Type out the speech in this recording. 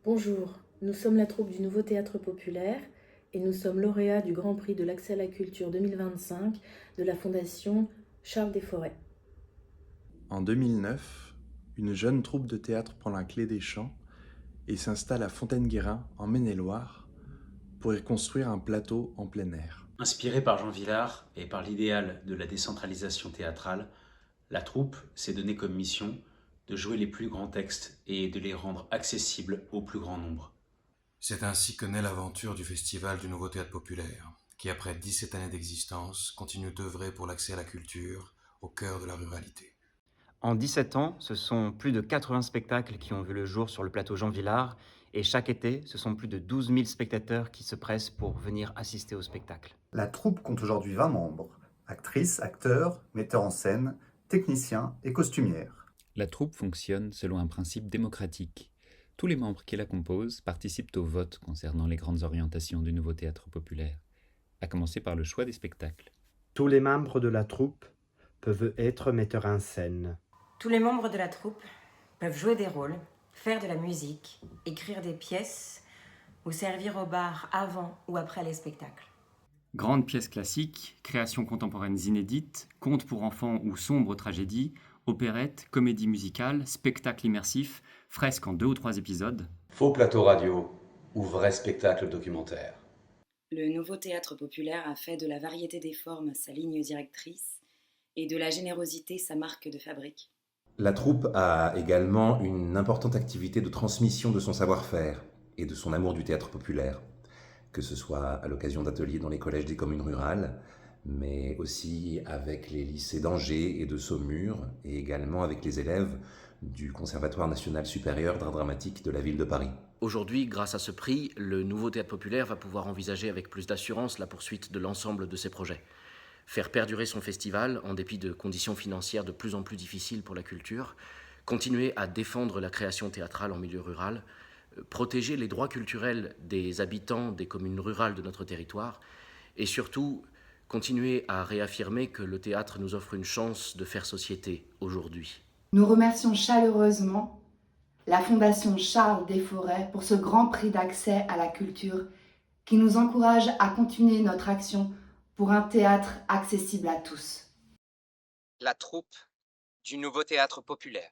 Bonjour, nous sommes la troupe du Nouveau Théâtre Populaire et nous sommes lauréats du Grand Prix de l'accès à la culture 2025 de la Fondation Charles Desforêts. En 2009, une jeune troupe de théâtre prend la clé des champs et s'installe à Fontaine-Guérin, en Maine-et-Loire, pour y construire un plateau en plein air. Inspirée par Jean Vilar et par l'idéal de la décentralisation théâtrale, la troupe s'est donnée comme mission de jouer les plus grands textes et de les rendre accessibles au plus grand nombre. C'est ainsi que naît l'aventure du Festival du Nouveau Théâtre Populaire, qui après 17 années d'existence continue d'œuvrer pour l'accès à la culture au cœur de la ruralité. En 17 ans, ce sont plus de 80 spectacles qui ont vu le jour sur le plateau Jean Vilar, et chaque été, ce sont plus de 12 000 spectateurs qui se pressent pour venir assister au spectacle. La troupe compte aujourd'hui 20 membres, actrices, acteurs, metteurs en scène, techniciens et costumières. La troupe fonctionne selon un principe démocratique. Tous les membres qui la composent participent au vote concernant les grandes orientations du nouveau théâtre populaire, à commencer par le choix des spectacles. Tous les membres de la troupe peuvent être metteurs en scène. Tous les membres de la troupe peuvent jouer des rôles, faire de la musique, écrire des pièces ou servir au bar avant ou après les spectacles. Grandes pièces classiques, créations contemporaines inédites, contes pour enfants ou sombres tragédies, opérettes, comédies musicales, spectacles immersifs, fresques en 2 ou 3 épisodes. Faux plateau radio ou vrai spectacle documentaire. Le Nouveau Théâtre Populaire a fait de la variété des formes sa ligne directrice et de la générosité sa marque de fabrique. La troupe a également une importante activité de transmission de son savoir-faire et de son amour du théâtre populaire, que ce soit à l'occasion d'ateliers dans les collèges des communes rurales, mais aussi avec les lycées d'Angers et de Saumur, et également avec les élèves du Conservatoire national supérieur d'art dramatique de la ville de Paris. Aujourd'hui, grâce à ce prix, le Nouveau Théâtre Populaire va pouvoir envisager avec plus d'assurance la poursuite de l'ensemble de ses projets. Faire perdurer son festival, en dépit de conditions financières de plus en plus difficiles pour la culture, continuer à défendre la création théâtrale en milieu rural, protéger les droits culturels des habitants des communes rurales de notre territoire, et surtout continuer à réaffirmer que le théâtre nous offre une chance de faire société aujourd'hui. Nous remercions chaleureusement la Fondation Charles Desforêts pour ce grand prix d'accès à la culture qui nous encourage à continuer notre action pour un théâtre accessible à tous. La troupe du Nouveau Théâtre Populaire.